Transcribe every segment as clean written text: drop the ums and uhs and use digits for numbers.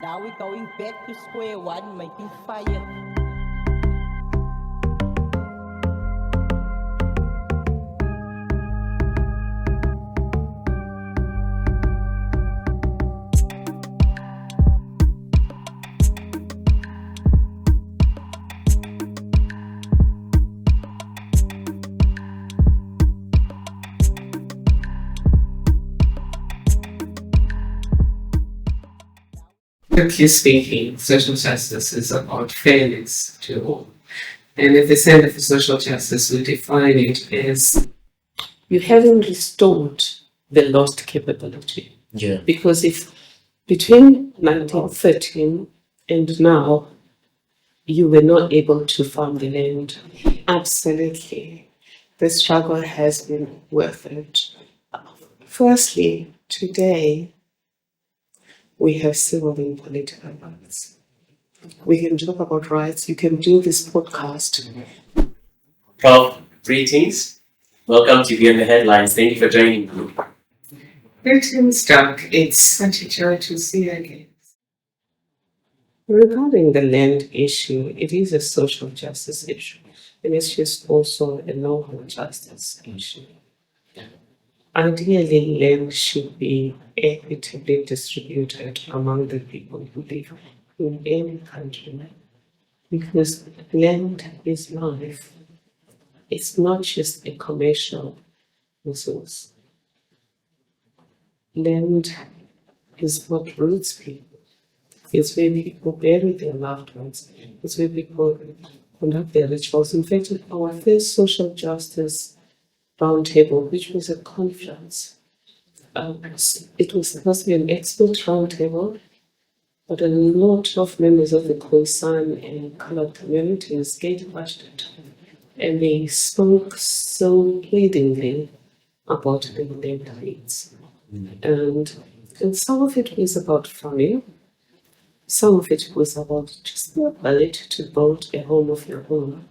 Now we're going back to square one, making fire. Strictly speaking, social justice is about fairness to all. And at the center for social justice, we define it as you haven't restored the lost capability. Yeah. Because if between 1913 and now you were not able to farm the land, absolutely, the struggle has been worth it. Firstly, today, we have civil and political rights. We can talk about rights. You can do this podcast. Prof, greetings. Welcome to Beyond the Headlines. Thank you for joining me. Greetings, Doc. It's such a joy to see you again. Regarding the land issue, it is a social justice issue, and it's just also a local justice issue. Ideally, land should be equitably distributed among the people who live in any country, because land is life. It's not just a commercial resource. Land is what roots people. It's where people bury their loved ones. It's where people conduct their rituals. In fact, our first social justice roundtable, which was a conference, it was supposed to be an expert roundtable, but a lot of members of the Khoisan and colored communities gatewatched it, and they spoke so pleadingly about the land rights. And some of it was about farming, some of it was about just the ability to build a home of your own,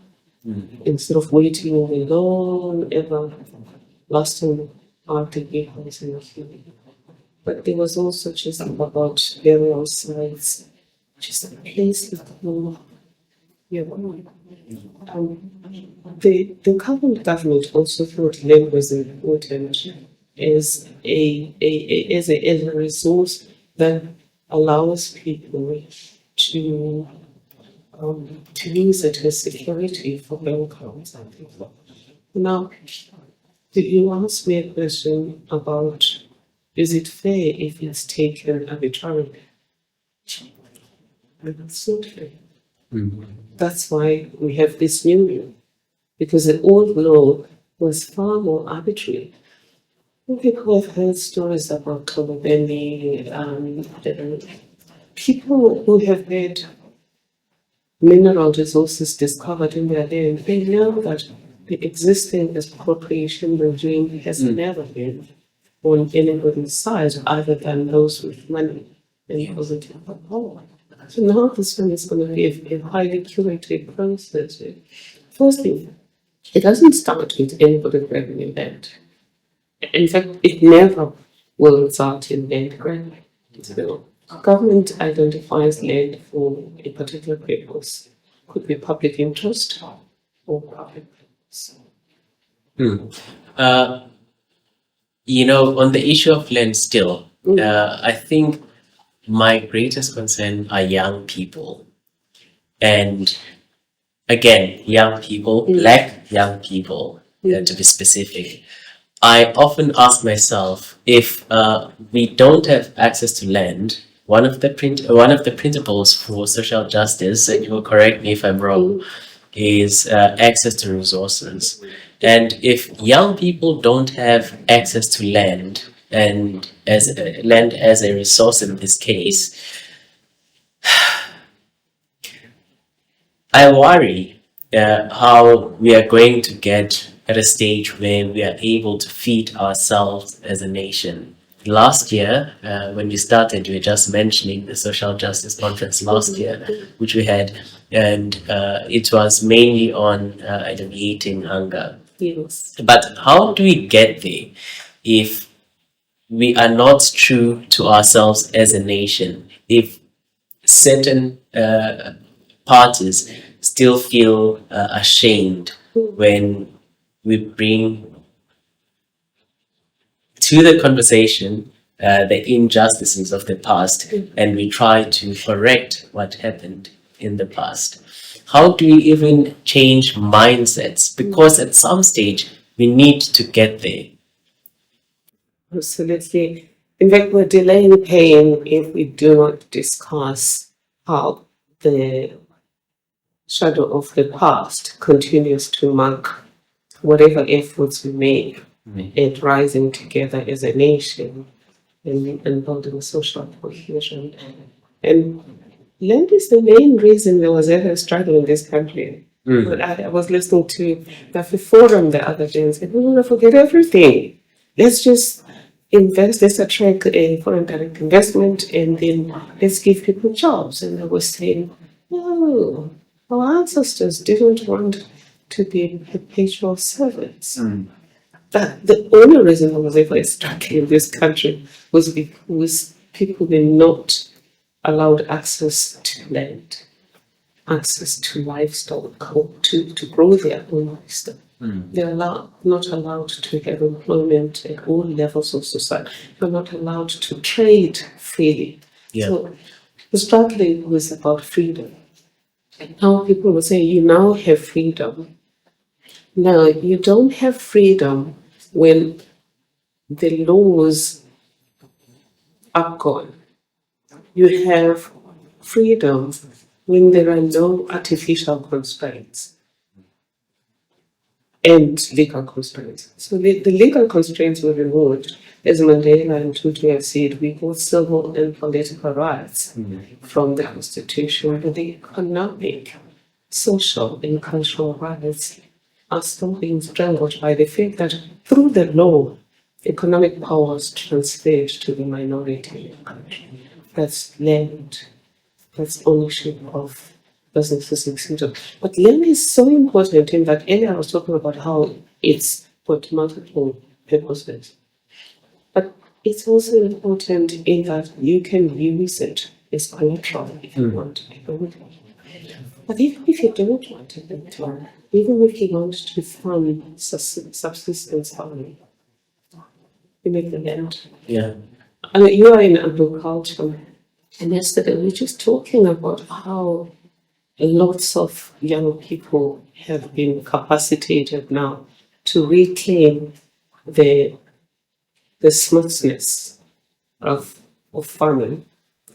instead of waiting a long, everlasting RTP housing. But there was also just about burial sites, just a place to call your own. The current government also thought land was important as a resource that allows people to use it as security for locals and people. Now, you asked me a question about, is it fair if it's taken arbitrarily? And that's not fair. That's why we have this new law, because the old law was far more arbitrary. People have heard stories about Kolobeni, people who have had mineral resources discovered in their land, they know that the existing expropriation regime has never been on anybody's side other than those with money and positive power. So now this one is going to be a highly curated process. Firstly, it doesn't start with anybody grabbing a land. In fact, it never will result in land grabbing. So, government identifies land for a particular purpose. Could be public interest or public purpose. On the issue of land still, I think my greatest concern are young people. And again, young people, Black young people, to be specific. I often ask myself, if we don't have access to land, one of the principles for social justice, and you will correct me if I'm wrong, is access to resources. And if young people don't have access to land, and land as a resource in this case, I worry how we are going to get at a stage where we are able to feed ourselves as a nation. Last year, when we started, we were just mentioning the social justice conference last year, which we had, and it was mainly on alleviating hunger. Yes. But how do we get there if we are not true to ourselves as a nation? If certain parties still feel ashamed when we bring to the conversation the injustices of the past and we try to correct what happened in the past. How do we even change mindsets? Because at some stage we need to get there. Absolutely. In fact, we're delaying pain if we do not discuss how the shadow of the past continues to mark whatever efforts we make at rising together as a nation and building social cohesion. And land is the main reason there was ever a struggle in this country. But I was listening to the forum the other day and said, we want to forget everything. Let's just invest, let's attract a foreign direct investment and then let's give people jobs. And they were saying, no, our ancestors didn't want to be perpetual servants. But the only reason there was ever a struggle in this country was because people were not allowed access to land, access to livestock, or to grow their own livestock. They're not allowed to have employment at all levels of society. They're not allowed to trade freely. Yeah. So the struggle was about freedom. And now people will say, you now have freedom. No, you don't have freedom when the laws are gone. You have freedom when there are no artificial constraints and legal constraints. So the legal constraints were removed. As Mandela and Tutu have said, we got civil and political rights from the Constitution, but the economic, social, and cultural rights are still being strangled by the fact that through the law, economic power is transferred to the minority in the country. That's land, that's ownership of businesses, etc. But land is so important in that area. I was talking about how it's got multiple purposes. But it's also important in that you can use it as collateral if you want to build it. But even if you don't want to build it, even if you want to farm subsistence farming, you make the land. Yeah. I mean, you are in agriculture, and yesterday we were just talking about how lots of young people have been capacitated now to reclaim the smartness of farming.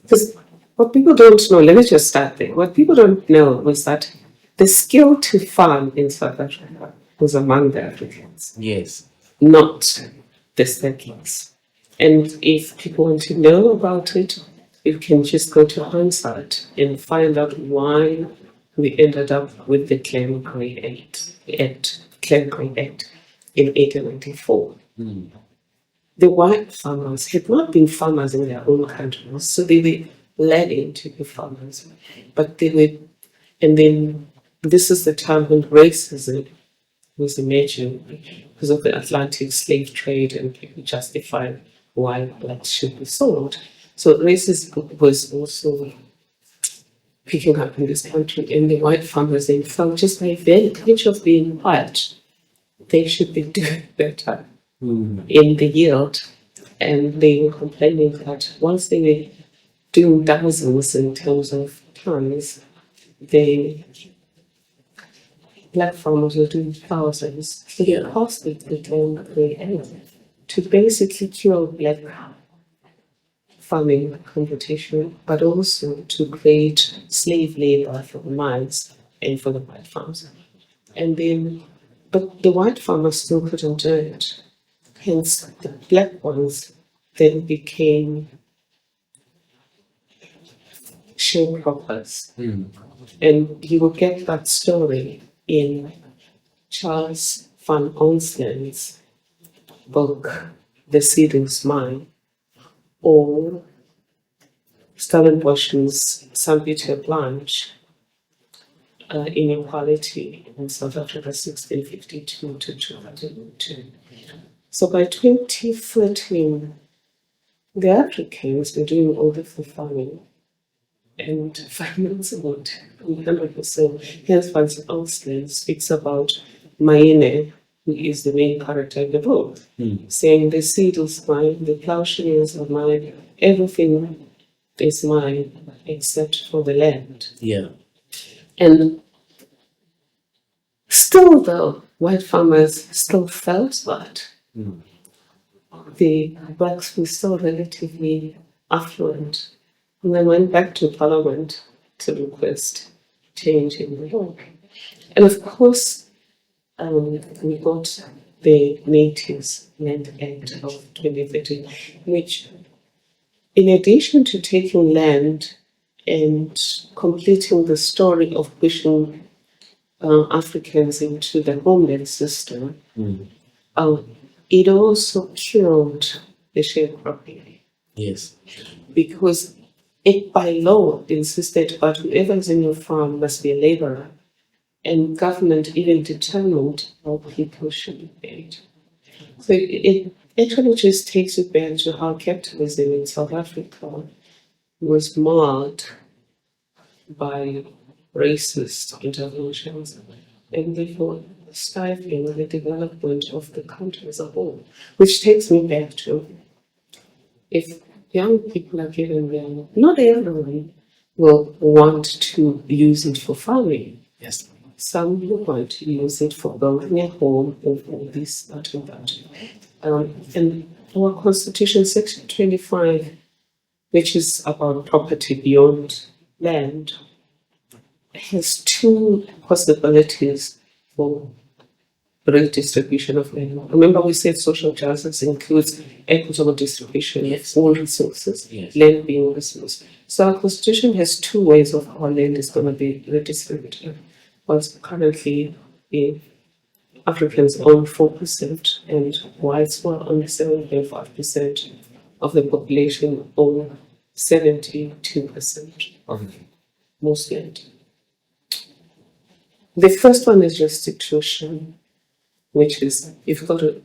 Because what people don't know, let me just start there. What people don't know was that the skill to farm in South Africa was among the Africans, Yes. not the settlers. And if people want to know about it, you can just go to Hansard and find out why we ended up with the Claim Grade Act in 1894. The white farmers had not been farmers in their own countries, so they were led into be farmers. But they were, and then this is the time when racism was emerging because of the Atlantic slave trade, and people justified why blacks should be sold. So racism was also picking up in this country, and the white farmers then felt just by virtue of being white, they should be doing better in the yield. And they were complaining that once they were doing thousands in terms of tons, the black farmers were doing thousands. So they passed the Claim Grade Act to basically kill black farming competition, but also to create slave labor for the mines and for the white farms. And then, but the white farmers still couldn't do it. Hence, the black ones then became sharecroppers. And you will get that story in Charles van Onslen's book, The Seedings Mine, or Stellenbosch's Saint Peter Blanche, Inequality in South Africa, 1652 to 2002. So by 2013, the Africans were doing all the farming. and finance would 100%. Hence, Franz Austin speaks about Maine, who is the main character in the book, saying the seed is mine, the plowshares are mine, everything is mine except for the land. Yeah. And still, though, white farmers still felt that the blacks were still relatively affluent. And they went back to Parliament to request change in the law. And of course, we got the Natives Land Act of 2013, which, in addition to taking land and completing the story of pushing Africans into the homeland system, it also killed the sharecropping. Yes. Because it by law insisted that whoever is in your farm must be a laborer, and government even determined how people should be paid. So it actually just takes you back to how capitalism in South Africa was marred by racist interventions and therefore stifling the development of the country as a whole. Which takes me back to, if young people are given land, not everyone will want to use it for farming. Yes. Some will want to use it for building a home or for this, that, and that. And our Constitution, Section 25, which is about property beyond land, has two possibilities for redistribution of land. Remember, we said social justice includes equitable distribution of all resources, land being a resource. So our Constitution has two ways of how land is going to be redistributed. What's currently the Africans own 4%, and whites were only 7.5% of the population own 72% of most land. The first one is restitution, which is you've got to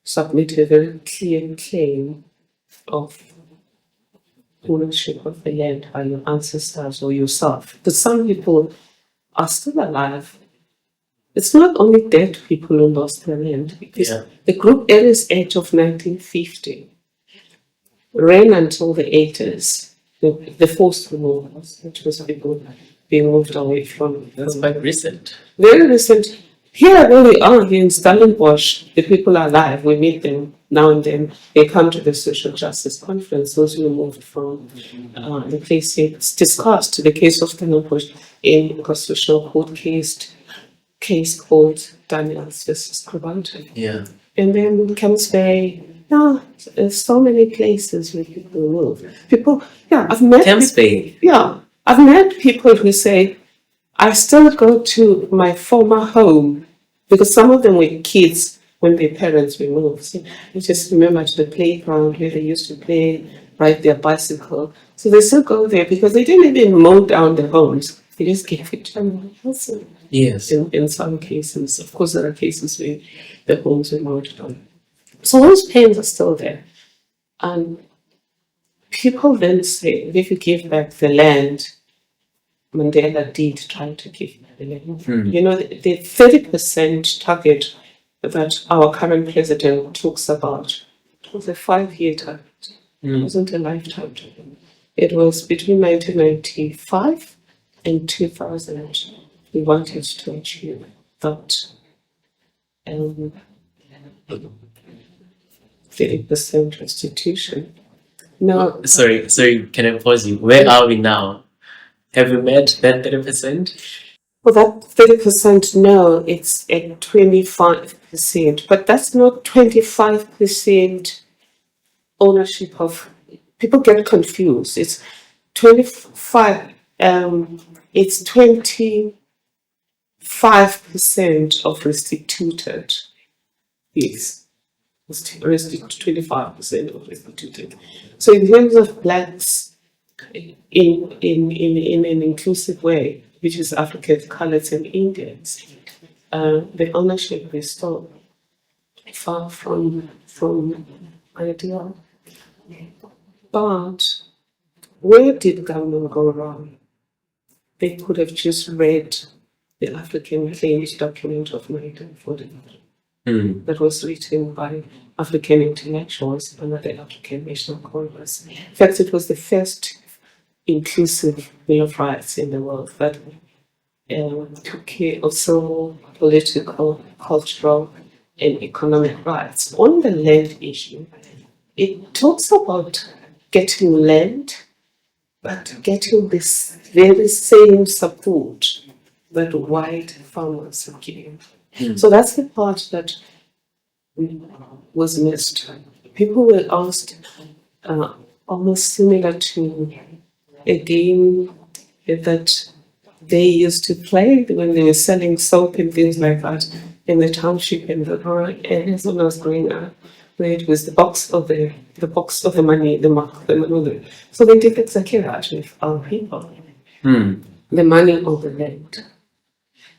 submit a very clear claim of ownership of the land by your ancestors or yourself. Because some people are still alive. It's not only dead people who lost their land, because the group Aries Act of 1950 ran until the 80s, the forced removals, which was people being moved away from. That's quite recent. Very recent. Here where we are here in Stellenbosch, the people are alive. We meet them now and then. They come to the social justice conference. Those who moved from the place here. It's discussed the case of Stellenbosch in a constitutional court case called Daniels versus Krabante. Yeah. And then Camps Bay. Yeah, there's so many places where people move. People, I've met Camps Bay. Yeah, I've met people who say, I still go to my former home, because some of them were kids when their parents were moved. So they just remember the playground where they used to play, ride their bicycle. So they still go there because they didn't even mow down the homes. They just gave it to them. Yes. In some cases. Of course, there are cases where the homes were mowed down. So those pains are still there. And people then say, if you give back the land, Mandela did try to give back the land. You know, the 30% target that our current president talks about, it was a 5-year target. It wasn't a lifetime target. It was between 1995 and 2000. We wanted to achieve that 30% restitution. Now, Sorry, can I pause you? Where are we now? Have we met that 30%? well, that 30%, no, it's at 25%, but that's not 25% ownership of. People get confused. It's 25. It's 25% of restituted. Yes. 25% of restituted. So in terms of blacks, in an inclusive way, which is Africans, colours and Indians, the ownership is still far from ideal. But where did government go wrong? They could have just read the African Claims document of 1940 that was written by African intellectuals under the African National Congress. In fact, it was the first inclusive Bill of Rights in the world that took care of civil, political, cultural, and economic rights. On the land issue, it talks about getting land, but getting this very same support that white farmers are getting. So that's the part that was missed. People were asked, almost similar to a game that they used to play when they were selling soap and things like that in the township and the rural areas when I was growing up, where it was the box of the money, the mark, the money. So they did exactly that with our people. The money of the land.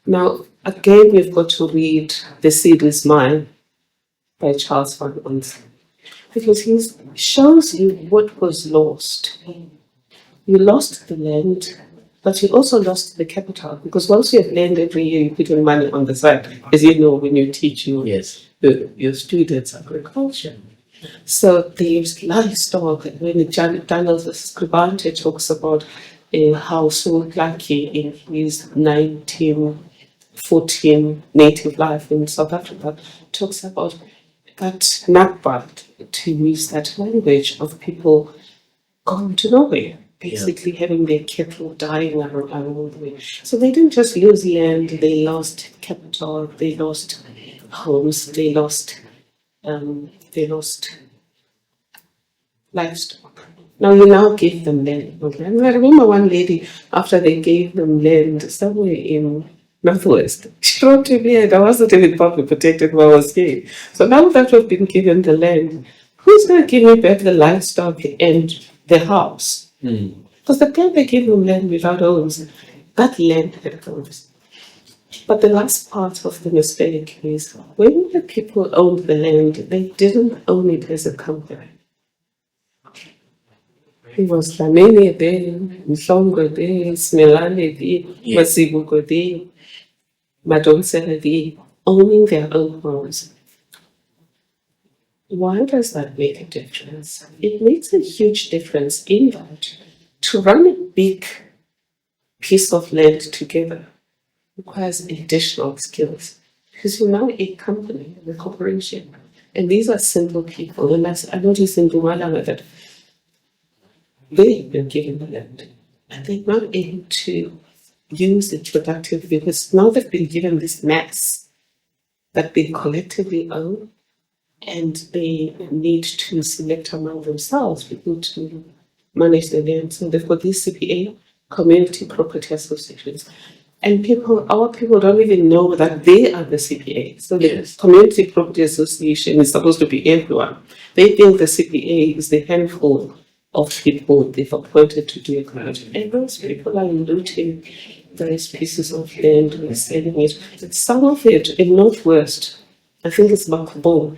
Now, again, we've got to read The Seed is Mine by Charles Van Ons, because he shows you what was lost. You lost the land, but you also lost the capital, because once you have land every year, you put your money on the side, as you know when you teach your students agriculture. So there's livestock. When Daniel Scribante talks about how Soulaki in his 1914 native life in South Africa talks about that Nakba, to use that language of people going to nowhere, basically having their cattle dying around the way. So they didn't just lose land, they lost capital, they lost homes, they lost livestock. Now you now give them land. Okay? And I remember one lady, after they gave them land somewhere in Northwest, she wrote to me, and I wasn't even properly protected when I was here. So now that we've been given the land, who's going to give me back the livestock and the house? Because the time they gave them land without homes, that land had homes. But the last part of the mistake is when the people owned the land, they didn't own it as a company. It was Dlamini there, Mhlongo there, Smelane there, Masibuko there, Madonsela there, owning their own homes. Why does that make a difference? It makes a huge difference in that to run a big piece of land together requires additional skills, because you're now a company, a corporation, and these are simple people. And I noticed in Mpumalanga that they've been given the land and they're not able to use it productively, because now they've been given this mass that they collectively own, and they need to select among themselves people to manage the land. So they've got these CPA, community property associations. And our people don't even know that they are the CPA. So the community property association is supposed to be everyone. They think the CPA is the handful of people they've appointed to do a grant. And those people are looting various pieces of land and selling it. And some of it in Northwest, I think it's Makbone.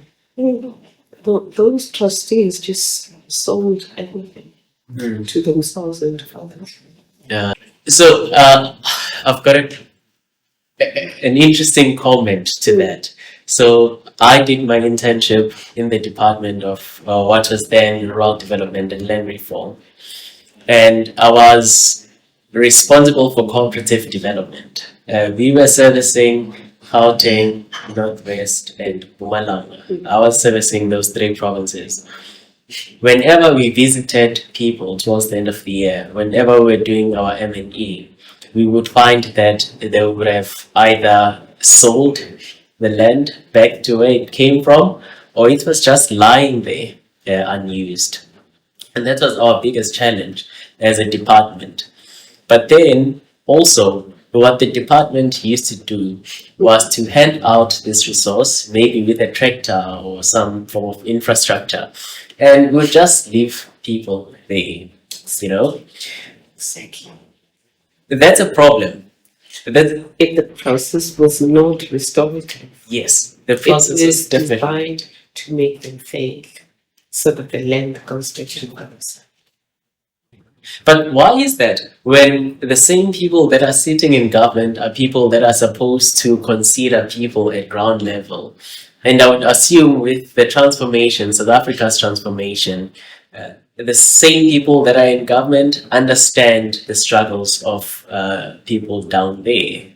Those trustees just sold everything to themselves and to others. Yeah. So I've got an interesting comment to that. So I did my internship in the Department of what was then Rural Development and Land Reform, and I was responsible for cooperative development. We were servicing Gauteng, Northwest, and Mpumalanga. I was servicing those three provinces. Whenever we visited people towards the end of the year, whenever we were doing our M&E, we would find that they would have either sold the land back to where it came from, or it was just lying there unused. And that was our biggest challenge as a department. But then also, what the department used to do was to hand out this resource, maybe with a tractor or some form of infrastructure, and we'll just leave people there, you know. Exactly. That's a problem. If the process was not restorative, Yes, the process it is was definitely. designed to make them fail, so that the land goes to others. But why is that when the same people that are sitting in government are people that are supposed to consider people at ground level? And I would assume with the transformation, South Africa's transformation, the same people that are in government understand the struggles of people down there.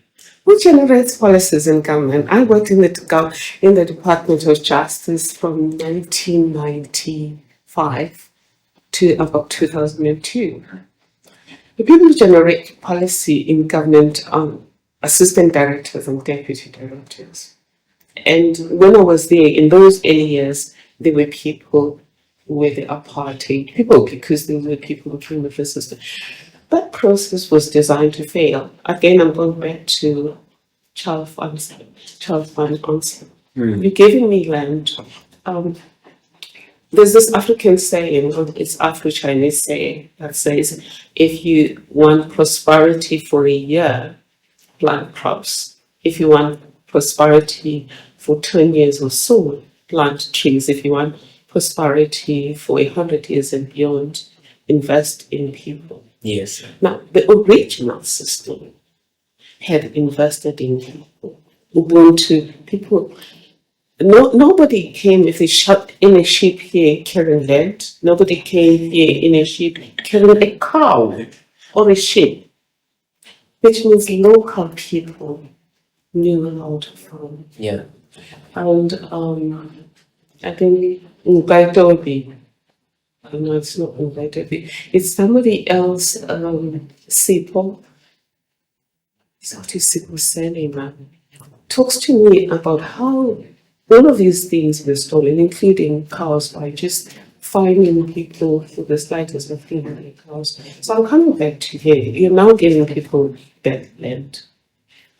Who generates policies in government? I worked in the Department of Justice from 1995 to about 2002. The people who generate policy in government are assistant directors and deputy directors. And when I was there, in those early years, there were people who were the apartheid people because they were people who came with the system. That process was designed to fail. Again, I'm going back to Charles Van Onslow. You're giving me land. There's this African saying, or it's Afro-Chinese saying, that says, if you want prosperity for a year, plant crops. If you want prosperity for 10 years or so, plant trees. If you want prosperity for 100 years and beyond, invest in people. Yes. Now, the original system had invested in people. Ubuntu, people. Nobody came with in a ship here carrying land. Nobody came here in a ship carrying a cow or a sheep, which means local people knew how to farm. Yeah. And I think Ngaitobi, no, it's not Ngaitobi, it's somebody else, Sipo. It's not his Sipo surname, talks to me about how all of these things were stolen, including cows, by just finding people for the slightest of thing in cows. So I'm coming back to here. You're now giving people that land.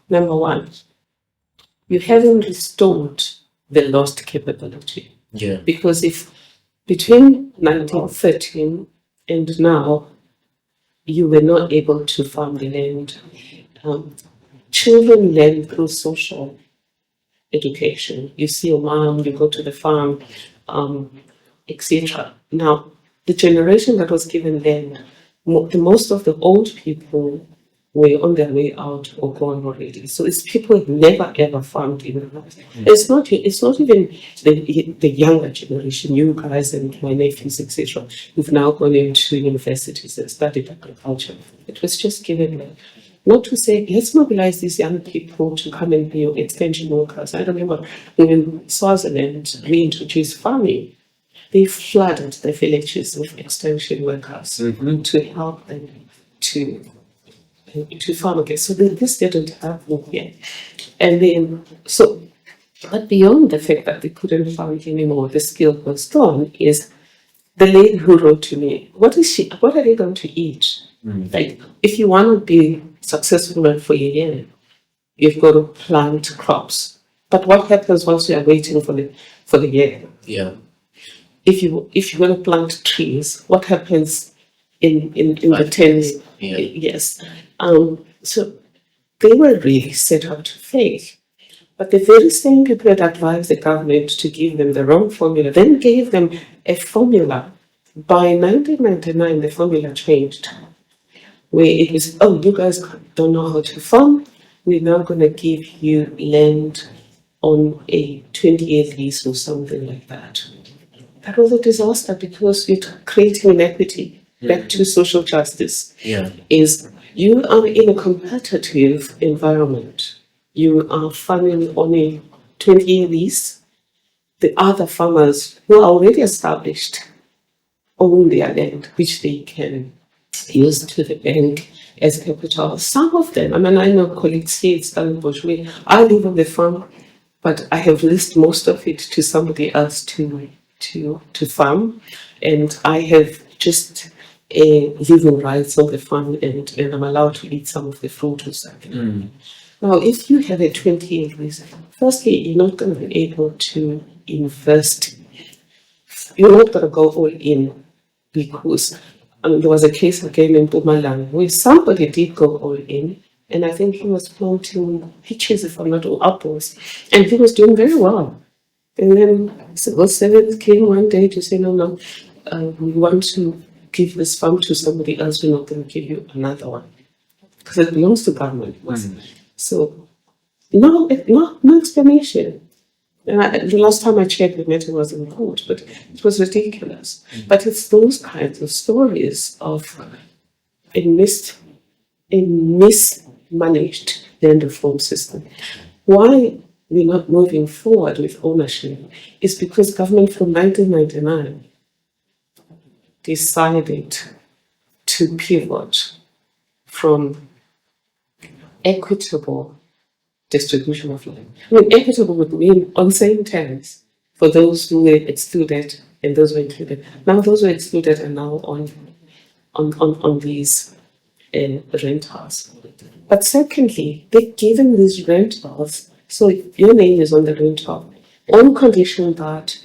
Number one, you haven't restored the lost capability. Yeah. Because if between 1913 and now, you were not able to farm the land, children learn through social education. You see your mom, you go to the farm, etc. Now, the generation that was given land, most of the old people were on their way out or gone already. So it's people who never ever farmed in their lives. It's not even the younger generation, you guys and my nephews, etc., who've now gone into universities and studied agriculture. It was just given land. Not to say, let's mobilize these young people to come and be your extension workers. I remember when Swaziland reintroduced farming, they flooded the villages with extension workers to help them to farm again. So this didn't happen here. And then, but beyond the fact that they couldn't farm anymore, the skill was gone, is the lady who wrote to me, what are they going to eat? Like, if you want to be successful for a year, you've got to plant crops. But what happens once you are waiting for the year? Yeah. If you're going to plant trees, what happens in the 10 years? Yeah. Yes. So they were really set up to fail. But the very same people that advised the government to give them the wrong formula then gave them a formula. By 1999, the formula changed, where it was, oh, you guys don't know how to farm, we're now going to give you land on a 20-year lease or something like that. That was a disaster because you're creating inequity. Back to social justice. Yeah. Is you are in a competitive environment. You are farming on a 20-year lease. The other farmers who are already established own their land, which they can use to the bank as capital. Some of them, I know colleagues here at Stellenbosch, where I live on the farm, but I have leased most of it to somebody else to farm, and I have just living rights on the farm, and I'm allowed to eat some of the fruit or something. Now, if you have a 20-year lease, firstly, you're not going to be able to invest. You're not going to go all in, because there was a case again in Mpumalanga where somebody did go all in, and I think he was planting peaches, if I'm not, or apples, and he was doing very well. And then civil servants came one day to say, no, we want to give this farm to somebody else, we're not going to give you another one. Because it belongs to government. So, no explanation. And the last time I checked, the matter was in court, but it was ridiculous. But it's those kinds of stories of a mismanaged land reform system. Why we're not moving forward with ownership is because government from 1999 decided to pivot from equitable distribution of land. I mean, equitable would mean on same terms for those who were excluded and those who were included. Now those who were excluded are now on these rentals. But secondly, they're given these rentals, so your name is on the rental, on condition that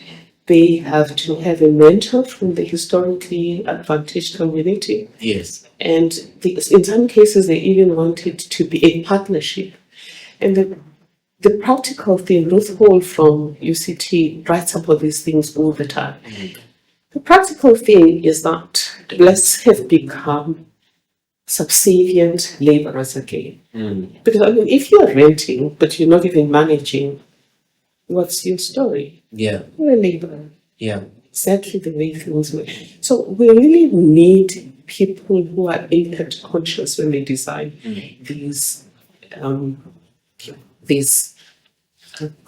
they have to have a mentor from the historically advantaged community. Yes. And in some cases, they even want it to be a partnership. And the practical thing, Ruth Hall from UCT writes about these things all the time. The practical thing is that blacks have become subservient laborers again. Because I mean, if you're renting, but you're not even managing, what's your story? Yeah. You're a laborer. Yeah. Exactly the way things work. So we really need people who are impact conscious when they design these.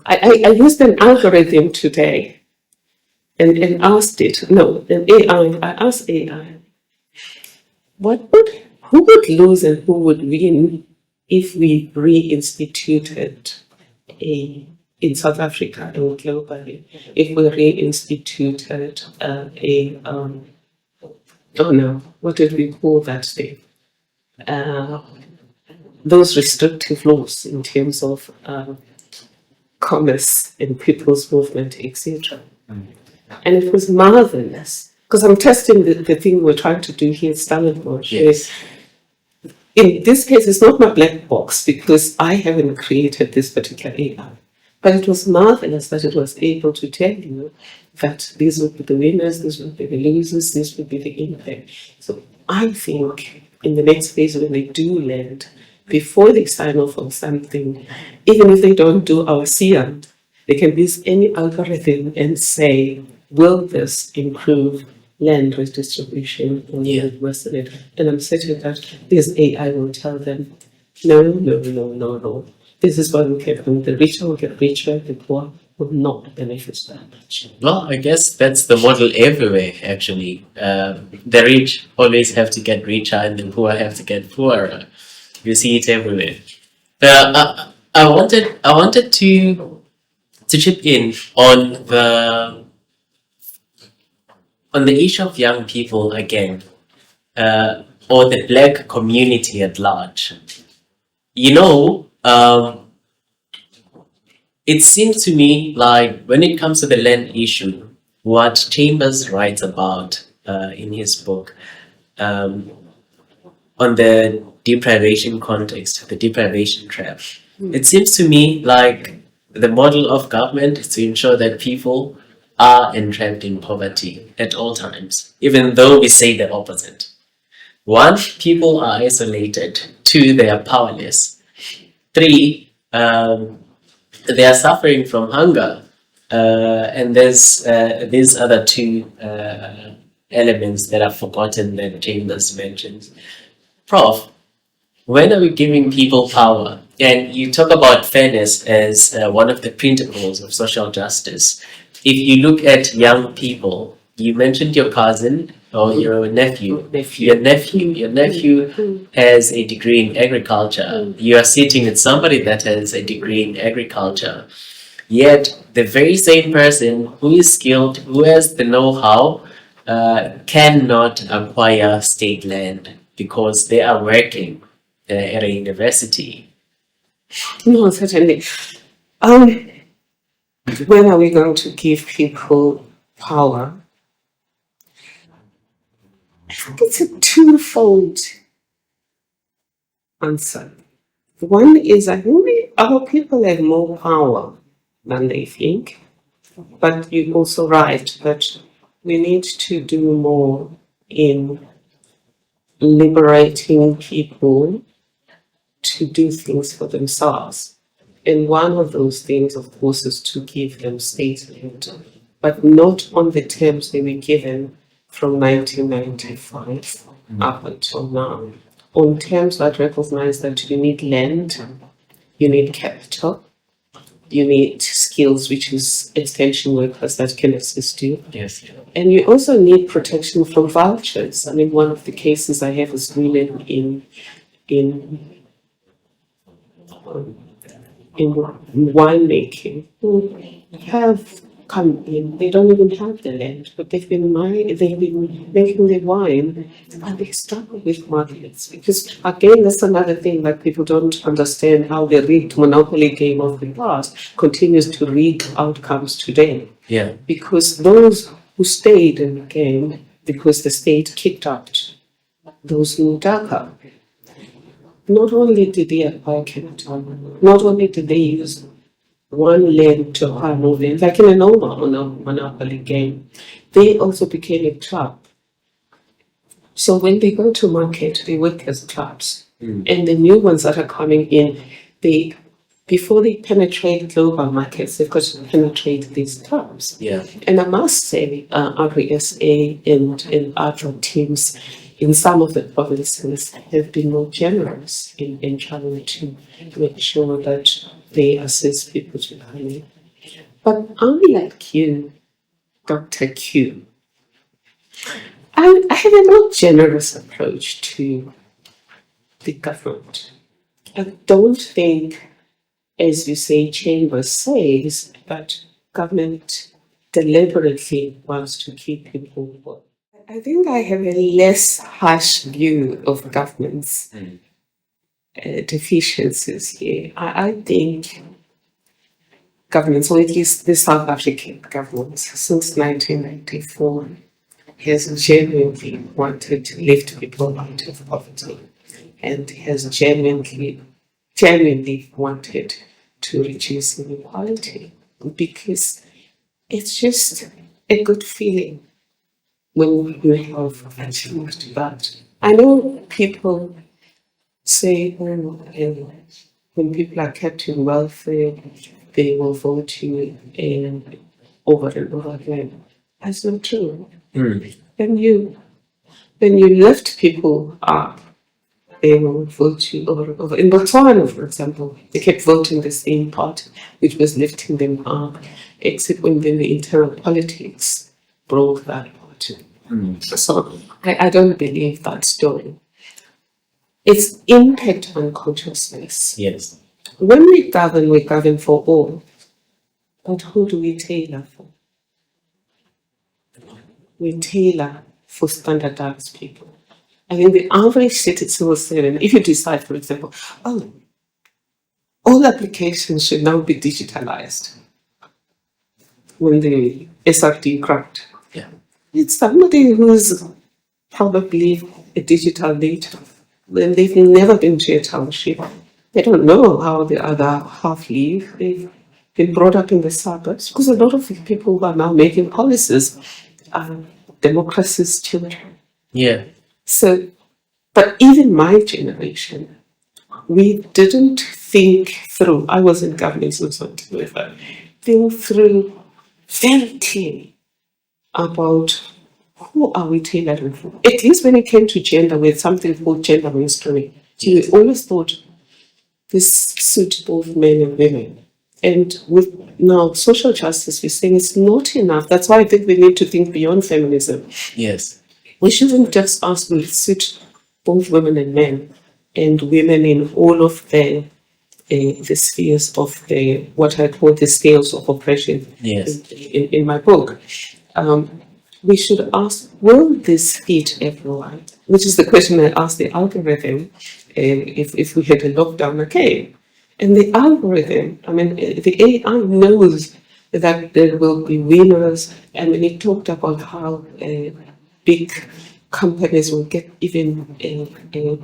I used an algorithm today and asked it. No, an AI. I asked AI, who would lose and who would win if we reinstituted in South Africa or globally, if we reinstituted what did we call that thing? Those restrictive laws in terms of commerce and people's movement, etc. And it was marvelous, because I'm testing the thing we're trying to do here at Stellenbosch. Yes. In this case, it's not my black box because I haven't created this particular AI. But it was marvelous that it was able to tell you that these would be the winners, these would be the losers, this would be the impact. So I think in the next phase when they do land, before they sign off on something, even if they don't do our SIAM, they can use any algorithm and say, will this improve land redistribution in the Western area? And I'm certain that this AI will tell them, no. This is what we can do. The richer will get richer, the poor will not benefit that much. Well, I guess that's the model everywhere, actually. The rich always have to get richer and the poor have to get poorer. You see it everywhere. I wanted to chip in on the issue of young people again, or the black community at large. You know, it seems to me like when it comes to the land issue, what Chambers writes about in his book on the deprivation context, the deprivation trap, it seems to me like the model of government is to ensure that people are entrapped in poverty at all times, even though we say the opposite. One, people are isolated. Two, they are powerless. Three, they are suffering from hunger. And there's these other two elements that are forgotten that Chambers mentions. Prof, when are we giving people power? And you talk about fairness as one of the principles of social justice. If you look at young people, you mentioned your cousin or your nephew. Your nephew has a degree in agriculture. You are sitting with somebody that has a degree in agriculture. Yet the very same person who is skilled, who has the know-how, cannot acquire state land because they are working at a university. No, certainly. When are we going to give people power? I think it's a twofold answer. One is I think our people have more power than they think, but you're also right that we need to do more in liberating people to do things for themselves. And one of those things, of course, is to give them statehood, but not on the terms they were given from 1995 up until now. On terms that recognize that you need land, you need capital, you need skills, which is extension workers that can assist you. Yes. And you also need protection from vultures. I mean, one of the cases I have is women in winemaking who have come in. They don't even have the land, but they've been making the wine, and they struggle with markets because, again, that's another thing that people don't understand, how the rigged monopoly game of the past continues to rig outcomes today. Yeah. Because those who stayed in the game, because the state kicked out those who darker. Not only did they acquire capital, not only did they use one leg to acquire more land, like in a normal monopoly game, they also became a club. So when they go to market, they work as clubs. And the new ones that are coming in, before they penetrate global markets, they've got to penetrate these clubs. Yeah. And I must say, RSA and other teams in some of the provinces have been more generous in trying to make sure that they assist people to money. But unlike you, Dr. Q, I have a more generous approach to the government. I don't think, as you say, Chambers says, that government deliberately wants to keep people poor. I think I have a less harsh view of government's deficiencies here. I think governments, or at least the South African government, since 1994, has genuinely wanted to lift people out of poverty and has genuinely wanted to reduce inequality, because it's just a good feeling when you have achieved that. I know people say, when people are kept in welfare, they will vote you in over and over again. That's not true. When you lift people up, they will vote you over and over. In Botswana, for example, they kept voting the same party, which was lifting them up, except when then the internal politics broke that party. So I don't believe that story. It's impact on consciousness. Yes. When we govern for all. But who do we tailor for? We tailor for standardized people. I think the average citizen will say, if you decide, for example, all applications should now be digitalized when the SRD cracked. Yeah. It's somebody who's probably a digital native. Then they've never been to a township. They don't know how the other half live. They've been brought up in the suburbs, because a lot of the people who are now making policies are democracy's children. Yeah. So, but even my generation, we didn't think through. I was in government since 1925. Think through very clearly about who are we tailoring for. At least when it came to gender, we had something called gender mainstreaming. So we always thought this suits both men and women. And with now social justice, we're saying it's not enough. That's why I think we need to think beyond feminism. Yes. We shouldn't just ask, will it suit both women and men, and women in all of the spheres of what I call the scales of oppression. Yes. In my book. We should ask, will this fit everyone? Which is the question I asked the algorithm if we had a lockdown again. And the algorithm, the AI knows that there will be winners, and when it talked about how big companies will get even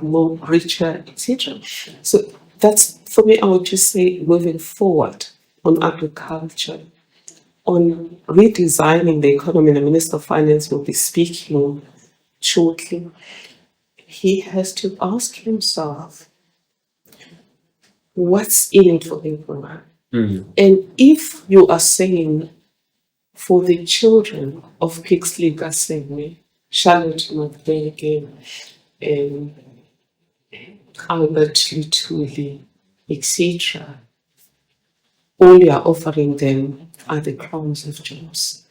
more richer, etc. So that's, for me, I would just say, moving forward on agriculture, on redesigning the economy. The Minister of Finance will be speaking shortly, he has to ask himself, what's in it for everyone? And if you are saying for the children of Kingsley Gasemi, Charlotte McBain, and Albert Thuli, etc., all you are offering them are the crowns of jobs.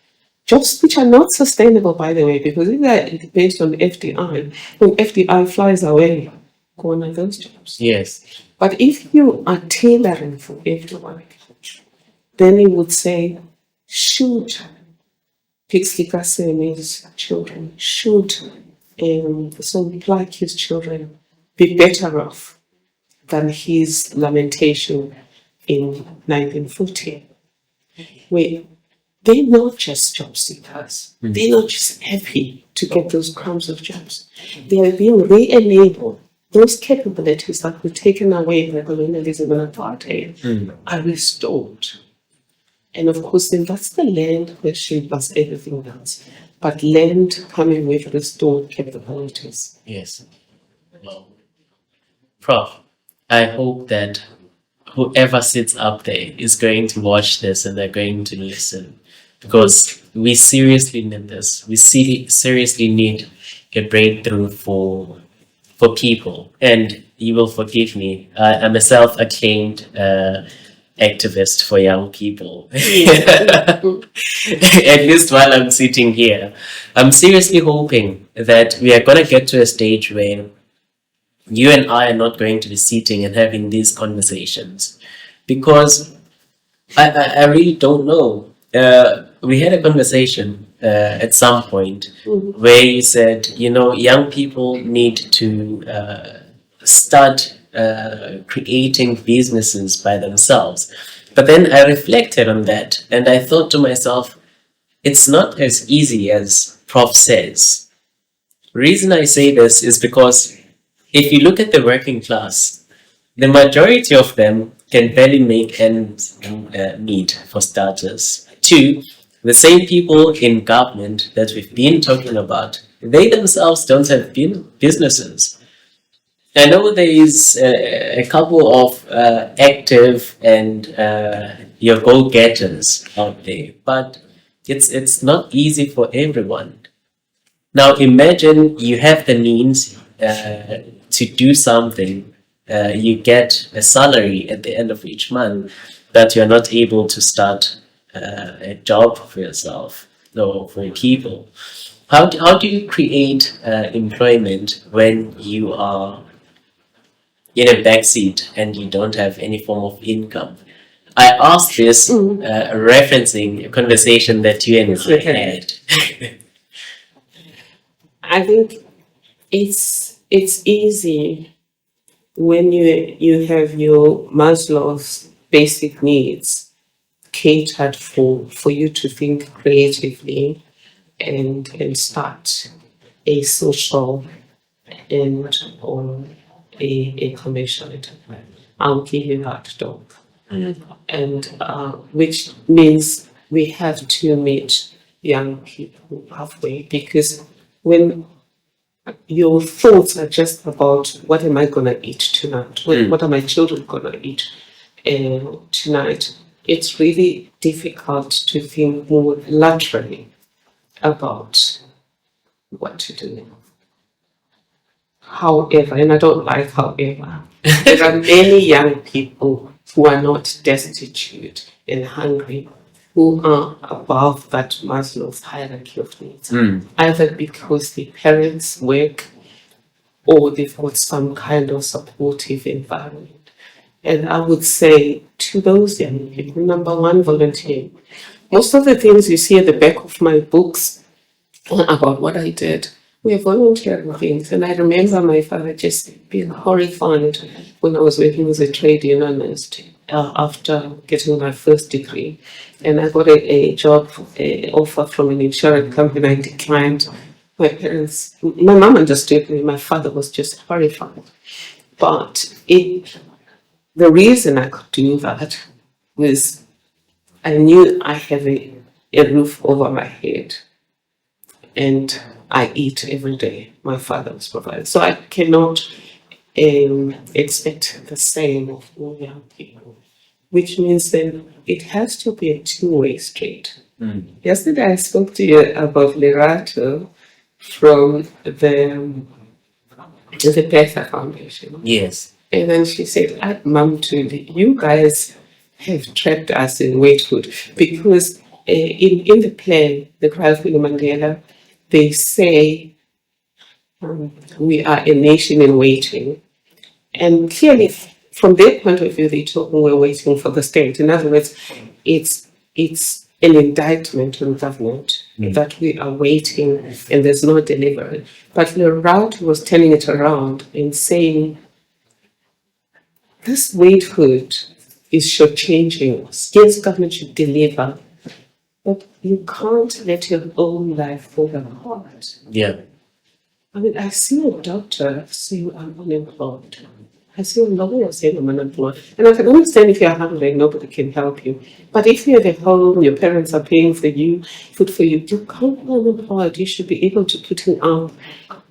Jobs which are not sustainable, by the way, because if they are based on FDI, when FDI flies away, gone are those jobs. Yes. But if you are tailoring for everyone, then you would say, should Kingsley Gasemi's children, should like his children be better off than his lamentation in 1940, where they're not just job seekers. They're not just happy to get those crumbs of jobs. They are being re-enabled. Those capabilities that were taken away by colonialism and apartheid are restored. And of course, then that's the land question plus everything else. But land coming with restored capabilities. Yes. Well, Prof, I hope that whoever sits up there is going to watch this and they're going to listen, because we seriously need this. We seriously need a breakthrough for people. And you will forgive me. I'm a self-acclaimed activist for young people. At least while I'm sitting here, I'm seriously hoping that we are going to get to a stage where you and I are not going to be sitting and having these conversations, because I really don't know. We had a conversation at some point where you said, young people need to start creating businesses by themselves. But then I reflected on that and I thought to myself, it's not as easy as Prof says. The reason I say this is because if you look at the working class, the majority of them can barely make ends meet, for starters. Two, the same people in government that we've been talking about, they themselves don't have businesses. I know there is a couple of active and your go-getters out there, but it's not easy for everyone. Now imagine you have the means to do something. You get a salary at the end of each month, but you're not able to start a job for yourself or for people. How do you create employment when you are in a backseat and you don't have any form of income? I asked this referencing a conversation that you and I had. I think it's easy when you have your Maslow's basic needs catered for you to think creatively and start a social and or a commercial enterprise. I'll give you that dog. And which means we have to meet young people halfway, because when your thoughts are just about what am I gonna eat tonight, what are my children gonna eat tonight, it's really difficult to think more laterally about what to do. However, and I don't like however, there are many young people who are not destitute and hungry, who are above that Maslow's hierarchy of needs, either because the parents work or they've got some kind of supportive environment. And I would say to those young people, number one, volunteer. Most of the things you see at the back of my books about what I did were volunteering things. And I remember my father just being horrified when I was working as a trade unionist after getting my first degree. And I got a job offer from an insurance company. I declined. My mom understood me. My father was just horrified. But the reason I could do that was I knew I have a roof over my head. and I eat every day. My father was providing. So I cannot expect the same of all young people, which means then it has to be a two-way street. Yesterday I spoke to you about Lerato from the Pesa Foundation. Yes. And then she said, Mom, Thuli, you guys have trapped us in waithood because in the plan, the Cry of Winnie Mandela, they say we are a nation in waiting. And clearly, from their point of view, they told me we're waiting for the state. In other words, it's an indictment on government that we are waiting and there's no delivery. But the route was turning it around and saying, this waithood is shortchanging us. Yes, government should deliver, but you can't let your own life fall apart. Yeah. I mean, I see a doctor saying I'm unemployed. I see a lawyer saying I'm unemployed. And I can understand if you're hungry, nobody can help you. But if you're at home, your parents are paying for you, food for you, you can't be unemployed. You should be able to put in up.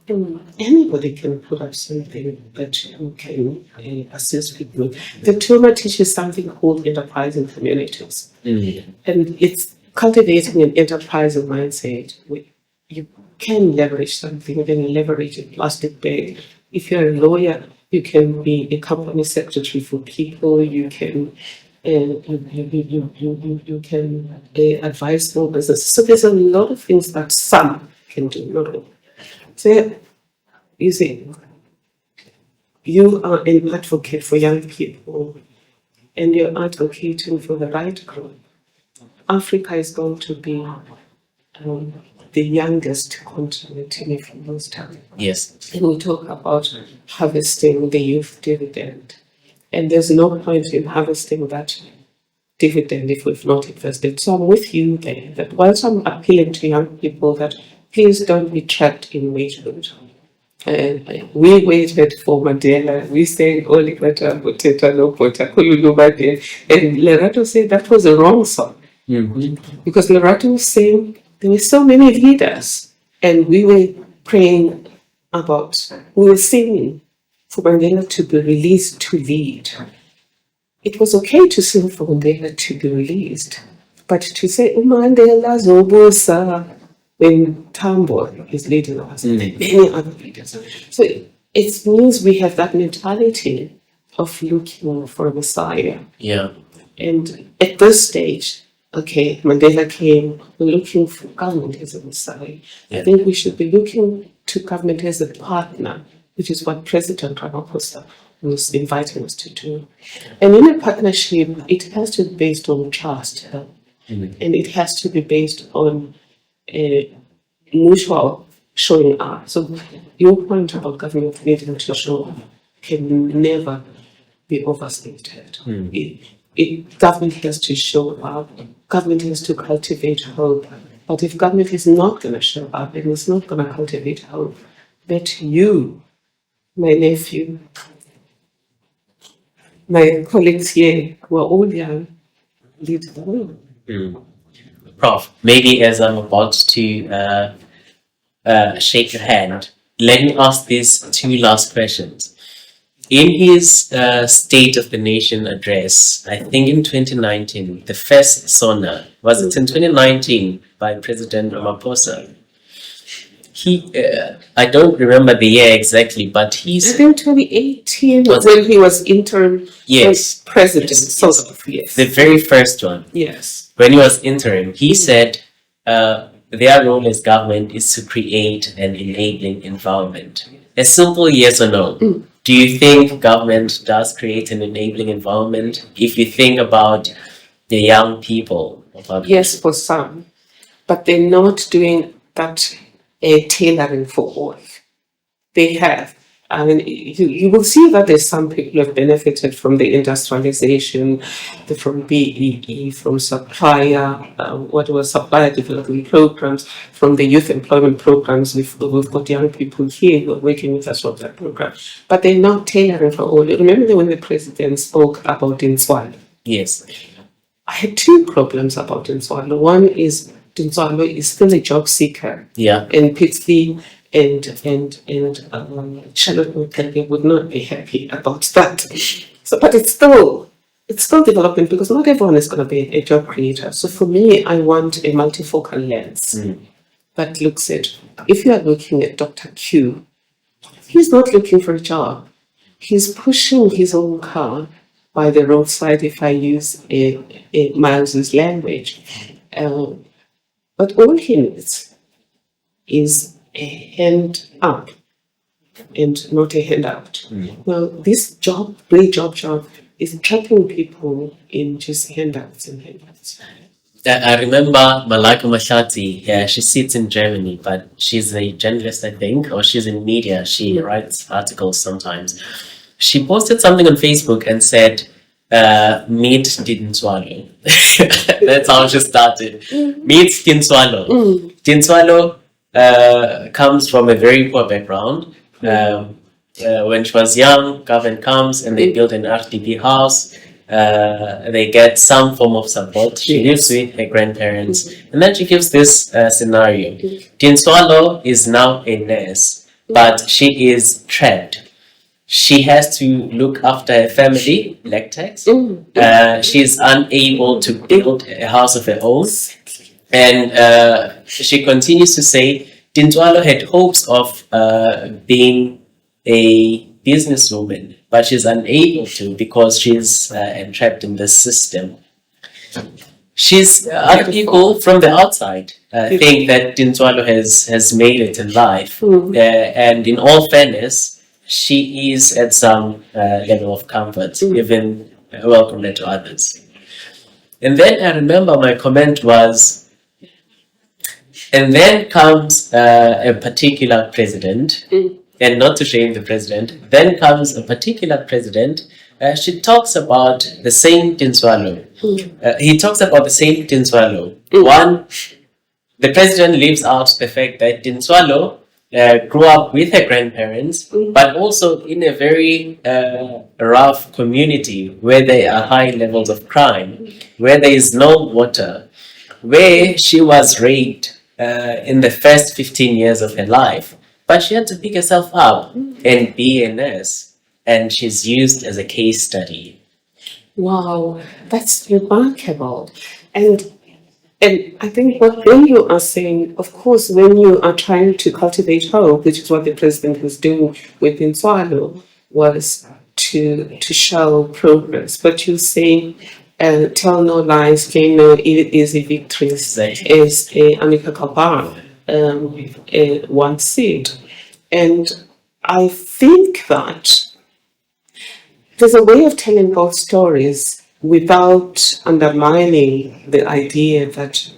And anybody can put up something that you can assist people with. The Tuma teaches something called enterprising communities. And it's cultivating an enterprising mindset. You can leverage something, you can leverage a plastic bag. If you're a lawyer, you can be a company secretary for people, you can you can advise small businesses. So there's a lot of things that some can do, not all. So you see, you are an advocate for young people and you're advocating for the right group. Africa is going to be the youngest continent in a few years' time. Yes. And we talk about harvesting the youth dividend. And there's no point in harvesting that dividend if we've not invested. So I'm with you there, that whilst I'm appealing to young people that please don't be trapped in waithood. We waited for Mandela. We sang Oli Bata Boteta No Bota Kululubade. And Lerato said that was a wrong song. Because Lerato was saying there were so many leaders, and we were praying we were singing for Mandela to be released to lead. It was okay to sing for Mandela to be released, but to say Mandela Zobusa when Tambo is leading us, many other leaders. So it means we have that mentality of looking for a Messiah. Yeah. And at this stage, okay, Mandela came, we're looking for government as a Messiah. I think we should be looking to government as a partner, which is what President Ramaphosa was inviting us to do. And in a partnership, it has to be based on trust, and it has to be based on mutual showing up. So your point about government needing to show up can never be overstated. Government has to show up. Government has to cultivate hope. But if government is not going to show up and is not going to cultivate hope, that you, my nephew, my colleagues here who are all young, lead the way. Prof, maybe as I'm about to shake your hand, let me ask these two last questions. In his State of the Nation address, I think in 2019, the first SONA, was it in 2019 by President Ramaphosa? He, I don't remember the year exactly, but I think 2018 when he was interim president, sort of, yes. The very first one. Yes. When he was interim, he said their role as government is to create an enabling environment. A simple yes or no. Do you think government does create an enabling environment? If you think about the young people. Yes, for some, but they're not doing that tailoring for all. They have. I mean, you will see that there's some people who have benefited from the industrialization, from BEE, from supplier development programs, from the youth employment programs. We've got young people here who are working with us on that program, but they're not tailoring for all. Remember when the president spoke about Inswalo? Yes. I had two problems about Inswalo. One is Dintswalo is still a job seeker. Yeah. And Pixley and Charlotte Mokenge would not be happy about that. So, but it's still developing because not everyone is going to be a job creator. So for me, I want a multifocal lens that looks at, if you are looking at Dr. Q, he's not looking for a job. He's pushing his own car by the roadside, if I use a Miles's language. But all he needs is a hand up and not a hand out. Well, this great job is trapping people in just handouts and handouts. I remember Malaka Mashati, she sits in Germany, but she's a journalist, I think, or she's in media. She writes articles sometimes. She posted something on Facebook and said, meet Dintswalo. That's how she started. Meet Dintswalo. Dintswalo comes from a very poor background. When she was young, government comes and they build an RDP house. They get some form of support. She lives with her grandparents. And then she gives this scenario. Dintswalo is now a nurse, but she is trapped. She has to look after her family, black tax. She's unable to build a house of her own. And she continues to say, Dintswalo had hopes of being a businesswoman, but she's unable to because she's entrapped in this system. Other people from the outside think that Dintswalo has made it in life. And in all fairness, she is at some level of comfort, even welcome to others. And then I remember my comment was, and then comes a particular president, and not to shame the president, then comes a particular president. She talks about the same Dintswalo. He talks about the same Dintswalo. One, the president leaves out the fact that Dintswalo grew up with her grandparents, but also in a very rough community where there are high levels of crime, where there is no water, where she was raped in the first 15 years of her life. But she had to pick herself up and be a nurse, and she's used as a case study. Wow, that's remarkable. And I think when you are saying, of course, when you are trying to cultivate hope, which is what the president was doing with Dintswalo, was to show progress. But you say, tell no lies, claim no easy victories, as Anika Kabar once said. And I think that there's a way of telling both stories without undermining the idea that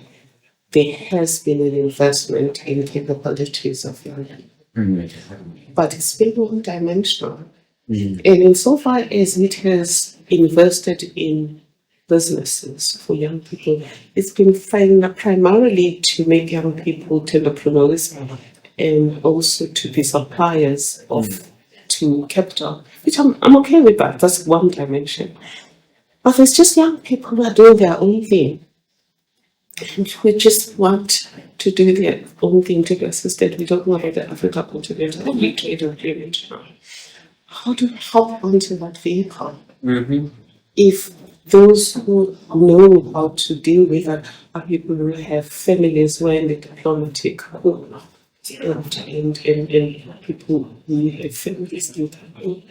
there has been an investment in capabilities of young people. But it's been one-dimensional. And insofar as it has invested in businesses for young people, it's been primarily to make young people entrepreneurs and also to be suppliers to capital, which I'm okay with that. That's one dimension. But there's just young people who are doing their own thing. And we just want to do their own thing to be assisted. We don't know about the Africa continent or the trade agreement now. How do we help onto that vehicle? If those who know how to deal with that are people who have families who are in the diplomatic corps, and people who have families in that.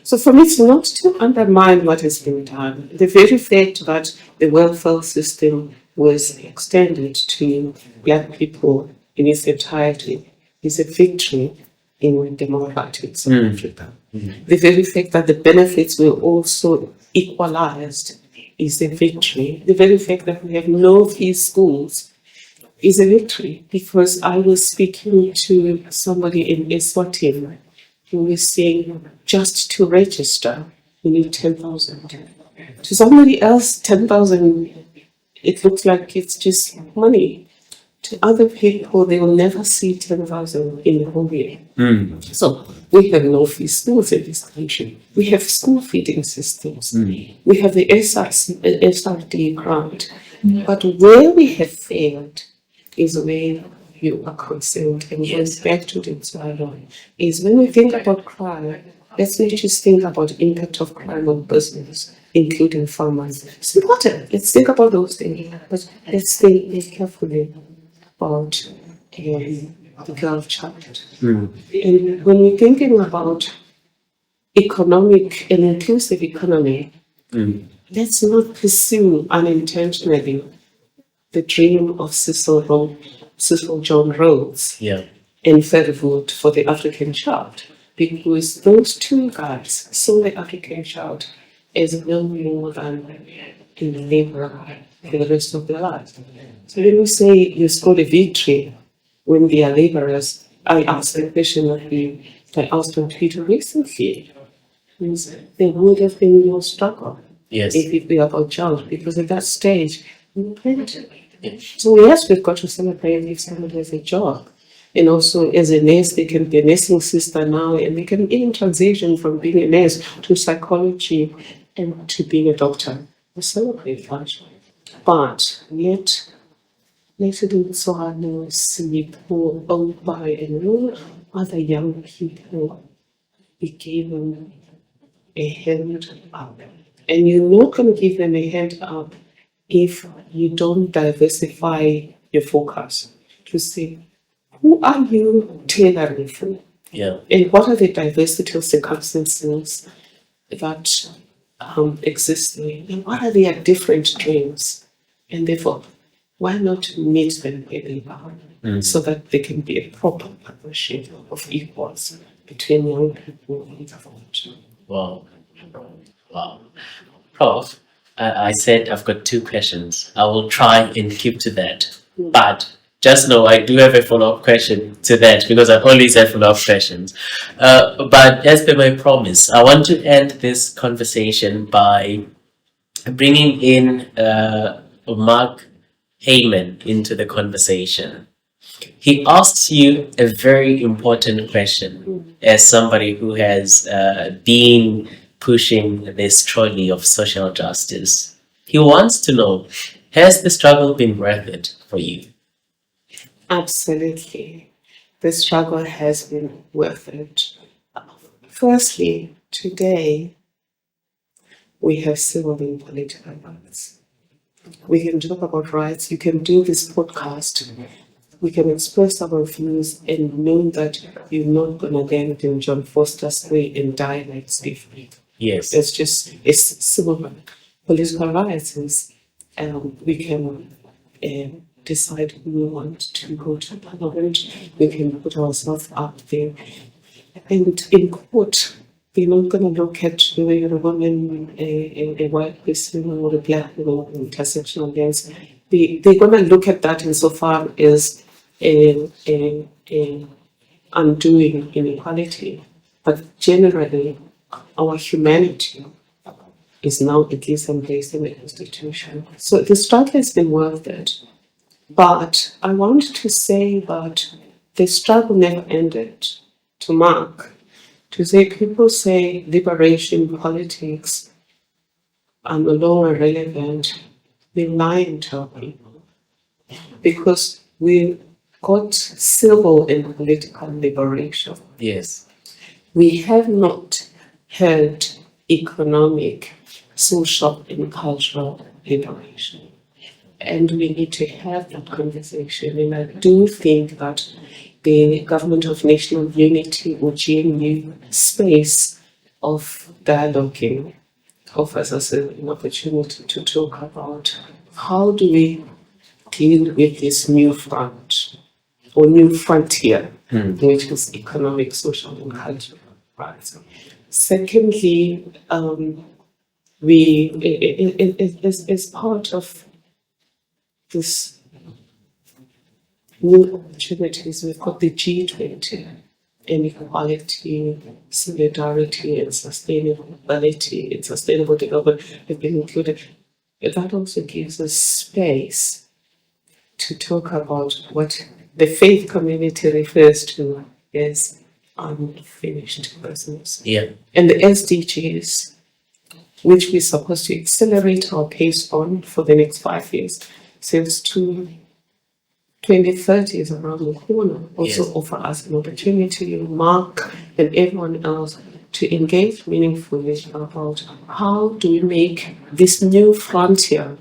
So for me, it's not to undermine what has been done. The very fact that the welfare system was extended to Black people in its entirety is a victory in democratic South Africa. The very fact that the benefits were also equalized is a victory. The very fact that we have no-fee schools is a victory, because I was speaking to somebody in Eswatini who was saying just to register, you need 10,000. To somebody else, 10,000, it looks like it's just money. To other people, they will never see 10,000 in the whole year. So we have no-fee schools in this country. We have school feeding systems. We have the SRD grant. But where we have failed is where you are concerned. And Yes. going back to the dialogue is when we think about crime, let's not just think about impact of crime on business, including farmers. It's important. Let's think about those things, but let's think carefully about the girl child. And when we're thinking about economic and inclusive economy, let's not pursue unintentionally the dream of Cecil John Rhodes Yeah. and Fairwood for the African child, because those two guys saw the African child as no more than a labor for the rest of their lives. So when we say you scored a victory when they are laborers, I asked the question that I asked on Twitter recently, means there would have been no struggle Yes. if it were about child, because at that stage, we went. So yes, we've got to celebrate if somebody has a job. And also as a nurse, they can be a nursing sister now, and they can even transition from being a nurse to psychology and to being a doctor. We celebrate that. But yet, later in Swahili, Singapore, Obai, and all other young people, we gave them a hand up. And you're not going to give them a hand up if you don't diversify your focus to see who are you tailoring for, Yeah. and what are the diversity of circumstances that exist there, and what are their different dreams, and therefore why not meet them where they are so that they can be a proper partnership of equals between young people and government. Wow. Wow. Prof, I said I've got 2 questions. I will try and keep to that. But just know I do have a follow-up question to that because I always have follow-up questions. But as per my promise, I want to end this conversation by bringing in Mark Heyman into the conversation. He asks you a very important question as somebody who has been pushing this trolley of social justice. He wants to know, has the struggle been worth it for you? Absolutely. The struggle has been worth it. Firstly, today we have civil and political rights. We can talk about rights. You can do this podcast. We can express our views and know that you're not going to land in John Foster's way and die like Steve. Yes. It's civil political rights is we can decide who we want to go to parliament. We can put ourselves up there. And in court, they're not going to look at whether you're a woman, a white person, or a black woman, intersectional gains. They're going to look at that insofar as undoing inequality. But generally, our humanity is now at least embraced in the Constitution. So the struggle has been worth it. But I want to say that the struggle never ended. To Mark, to say people say liberation politics are no longer relevant, they're lying to our people. Because we got civil and political liberation. Yes. We have not had economic, social, and cultural liberation. And we need to have that conversation. And I do think that the Government of National Unity or GNU space of dialoguing offers us an opportunity to talk about how do we deal with this new front or new frontier, which is economic, social, and cultural rights. Secondly, as part of this new opportunities, we've got the G20, inequality, solidarity, and sustainability, and sustainable development have been included. That also gives us space to talk about what the faith community refers to as unfinished business. Yeah. And the SDGs, which we're supposed to accelerate our pace on for the next 5 years, says to 2030 is around the corner. Also Yes. offer us an opportunity, Mark and everyone else, to engage meaningfully about how do we make this new frontier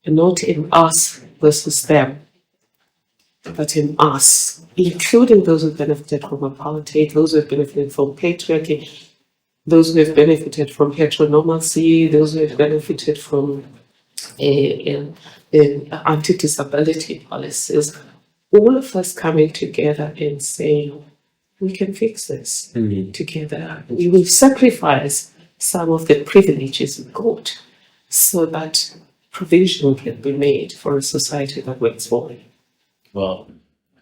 not in us versus them, but in us, including those who benefited from apartheid, those who have benefited from patriarchy, those who have benefited from heteronormalcy, those who have benefited from anti-disability policies, all of us coming together and saying, we can fix this together. We will sacrifice some of the privileges we got so that provision can be made for a society that works for it. Well,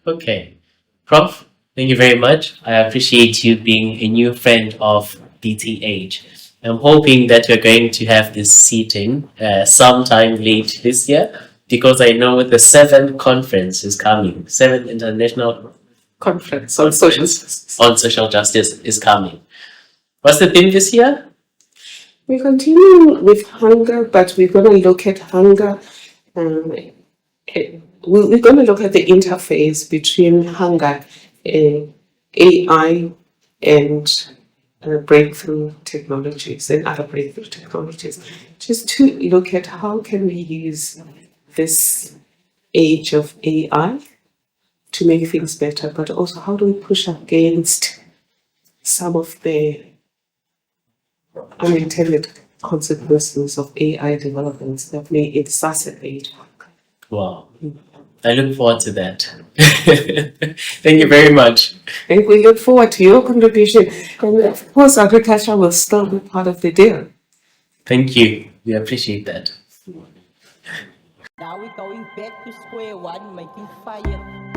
okay. Prof, thank you very much. I appreciate you being a new friend of BTH. I'm hoping that you're going to have this seating sometime late this year, because I know the 7th conference is coming. 7th International Conference on social justice. on Social Justice is coming. What's the theme this year? We continue with hunger, but we're going to look at hunger. We're going to look at the interface between hunger, AI, and breakthrough technologies and other breakthrough technologies. Just to look at how can we use this age of AI to make things better, but also how do we push against some of the unintended consequences of AI developments that may exacerbate. Wow. I look forward to that. Thank you very much. And we look forward to your contribution. And of course, agriculture will still be part of the deal. Thank you. We appreciate that. Now we're going back to square one, making fire.